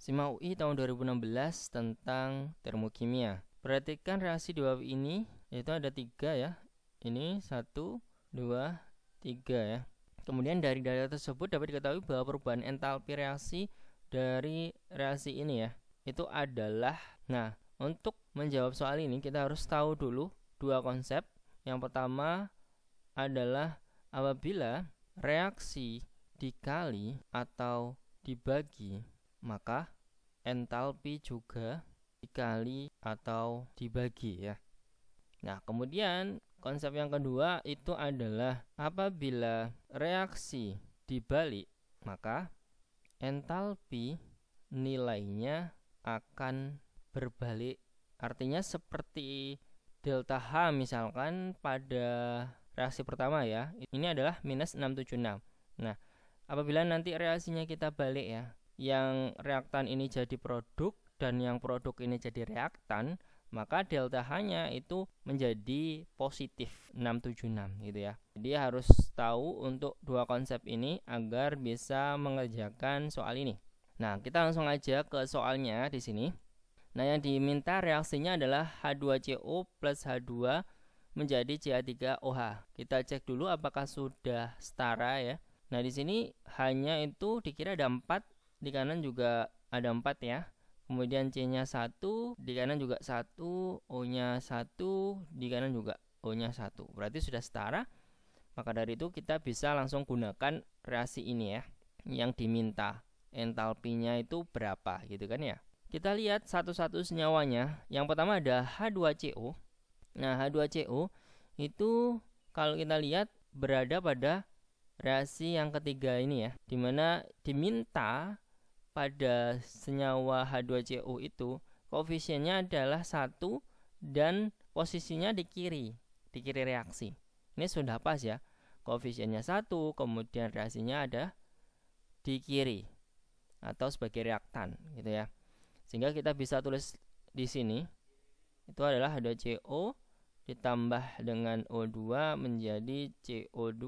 SIMA UI tahun 2016 tentang termokimia. Perhatikan reaksi di bawah ini, yaitu ada 3 ya. Ini 1, 2, 3 ya. Kemudian dari data tersebut dapat diketahui bahwa perubahan entalpi reaksi dari reaksi ini ya, itu adalah, nah untuk menjawab soal ini kita harus tahu dulu dua konsep. Yang pertama adalah apabila reaksi dikali atau dibagi, maka entalpi juga dikali atau dibagi ya. Nah, kemudian konsep yang kedua itu adalah apabila reaksi dibalik, maka entalpi nilainya akan berbalik. Artinya seperti delta H misalkan pada reaksi pertama ya, ini adalah minus 676. Nah, apabila nanti reaksinya kita balik ya, yang reaktan ini jadi produk dan yang produk ini jadi reaktan, maka delta H-nya itu menjadi positif 676 gitu ya. Jadi harus tahu untuk dua konsep ini agar bisa mengerjakan soal ini. Nah, kita langsung aja ke soalnya di sini. Nah, yang diminta reaksinya adalah H2CO plus H2 menjadi CH3OH. Kita cek dulu apakah sudah setara ya. Nah, di sini H-nya itu dikira ada 4, di kanan juga ada 4 ya. Kemudian C-nya 1, di kanan juga 1, O-nya 1, di kanan juga O-nya 1. Berarti sudah setara. Maka dari itu kita bisa langsung gunakan reaksi ini ya, yang diminta entalpinya itu berapa gitu kan ya. Kita lihat satu-satu senyawanya. Yang pertama ada H2CO. Nah, H2CO itu kalau kita lihat berada pada reaksi yang ketiga ini ya, dimana diminta pada senyawa H2CO itu koefisiennya adalah 1 dan posisinya di kiri reaksi. Ini sudah pas ya, koefisiennya 1, kemudian reaksinya ada di kiri atau sebagai reaktan gitu ya. Sehingga kita bisa tulis di sini itu adalah H2CO ditambah dengan O2 menjadi CO2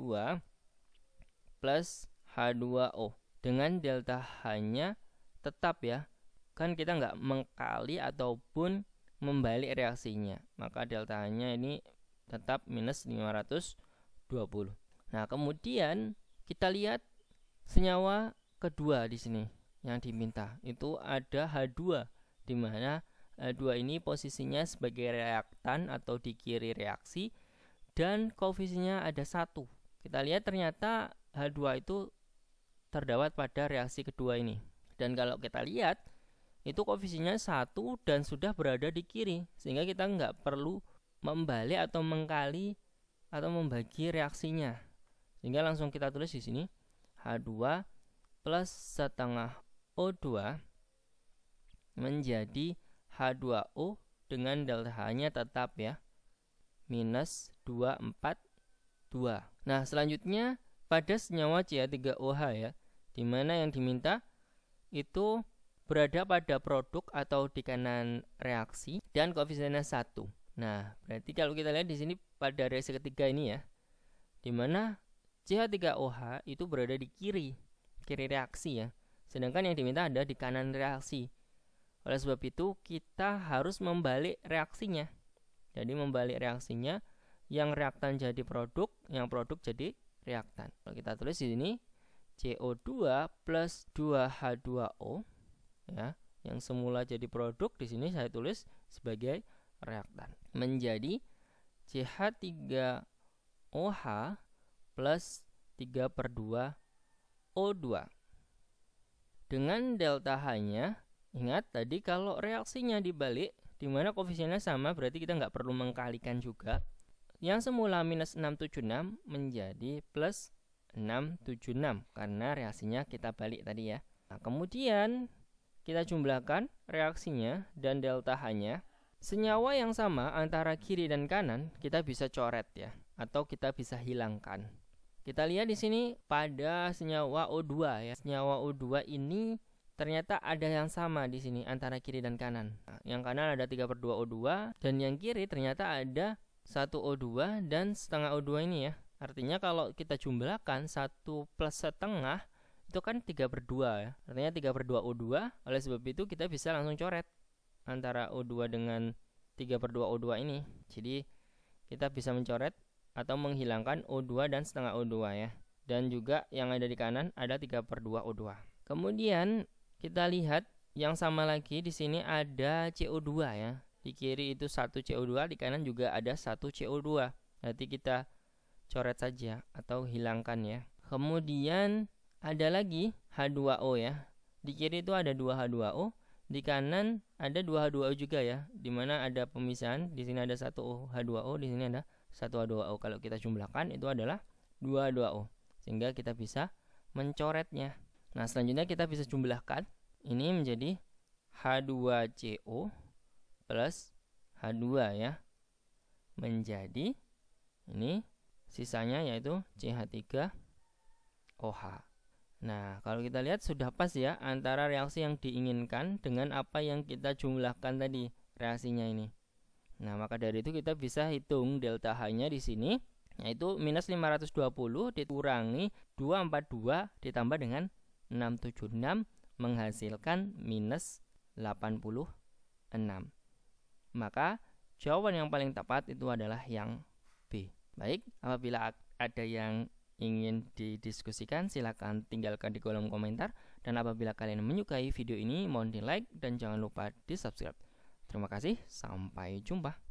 plus H2O. Dengan delta H-nya tetap ya, kan kita nggak mengkali ataupun membalik reaksinya, maka delta H-nya ini tetap minus 520. Nah, kemudian kita lihat senyawa kedua di sini yang diminta itu ada H2, di mana H2 ini posisinya sebagai reaktan atau di kiri reaksi dan koefisiennya ada 1. Kita lihat ternyata H2 itu terdapat pada reaksi kedua ini. Dan kalau kita lihat itu koefisiennya 1 dan sudah berada di kiri, sehingga kita nggak perlu membalik atau mengkali atau membagi reaksinya. Sehingga langsung kita tulis di sini H2 plus setengah O2 menjadi H2O dengan delta H-nya tetap ya, minus 242. Nah, selanjutnya pada senyawa CH3OH ya, dimana yang diminta itu berada pada produk atau di kanan reaksi dan koefisiennya 1. Nah, berarti kalau kita lihat di sini pada reaksi ketiga ini ya, dimana CH3OH itu berada di kiri reaksi ya, sedangkan yang diminta ada di kanan reaksi. Oleh sebab itu kita harus membalik reaksinya. Jadi membalik reaksinya, yang reaktan jadi produk, yang produk jadi reaktan. Kalau kita tulis di sini CO2 plus 2H2O ya, yang semula jadi produk di sini saya tulis sebagai reaktan, menjadi CH3OH plus 3/2O2. Dengan delta H-nya, ingat tadi kalau reaksinya dibalik, dimana koefisiennya sama, berarti kita nggak perlu mengkalikan juga. Yang semula minus 676 menjadi plus 676 karena reaksinya kita balik tadi ya. Nah, kemudian kita jumlahkan reaksinya dan delta H-nya. Senyawa yang sama antara kiri dan kanan kita bisa coret ya, atau kita bisa hilangkan. Kita lihat di sini pada senyawa O2 ya. Senyawa O2 ini ternyata ada yang sama di sini antara kiri dan kanan. Nah, yang kanan ada 3/2O2 dan yang kiri ternyata ada 1O2 dan setengah O2 ini ya. Artinya kalau kita jumlahkan 1 plus setengah itu kan 3/2 ya. Artinya 3/2 O2. Oleh sebab itu kita bisa langsung coret antara O2 dengan 3/2 O2 ini. Jadi kita bisa mencoret atau menghilangkan O2 dan setengah O2 ya. Dan juga yang ada di kanan ada 3/2 O2. Kemudian kita lihat yang sama lagi di sini ada CO2 ya. Di kiri itu 1 CO2, di kanan juga ada 1 CO2. Nanti kita coret saja atau hilangkan ya. Kemudian ada lagi H2O ya. Di kiri itu ada 2 H2O, di kanan ada 2 H2O juga ya. Dimana ada pemisahan, di sini ada 1 H2O, di sini ada 1 H2O. Kalau kita jumlahkan itu adalah 2 H2O. Sehingga kita bisa mencoretnya. Nah, selanjutnya kita bisa jumlahkan. Ini menjadi H2CO plus H2 ya. Menjadi ini sisanya yaitu CH3OH. Nah, kalau kita lihat sudah pas ya antara reaksi yang diinginkan dengan apa yang kita jumlahkan tadi reaksinya ini. Nah, maka dari itu kita bisa hitung delta H-nya di sini, yaitu minus 520 dikurangi 242 ditambah dengan 676 menghasilkan minus 86. Maka jawaban yang paling tepat itu adalah yang B. Baik, apabila ada yang ingin didiskusikan silakan tinggalkan di kolom komentar, dan apabila kalian menyukai video ini mohon di like dan jangan lupa di subscribe. Terima kasih, sampai jumpa.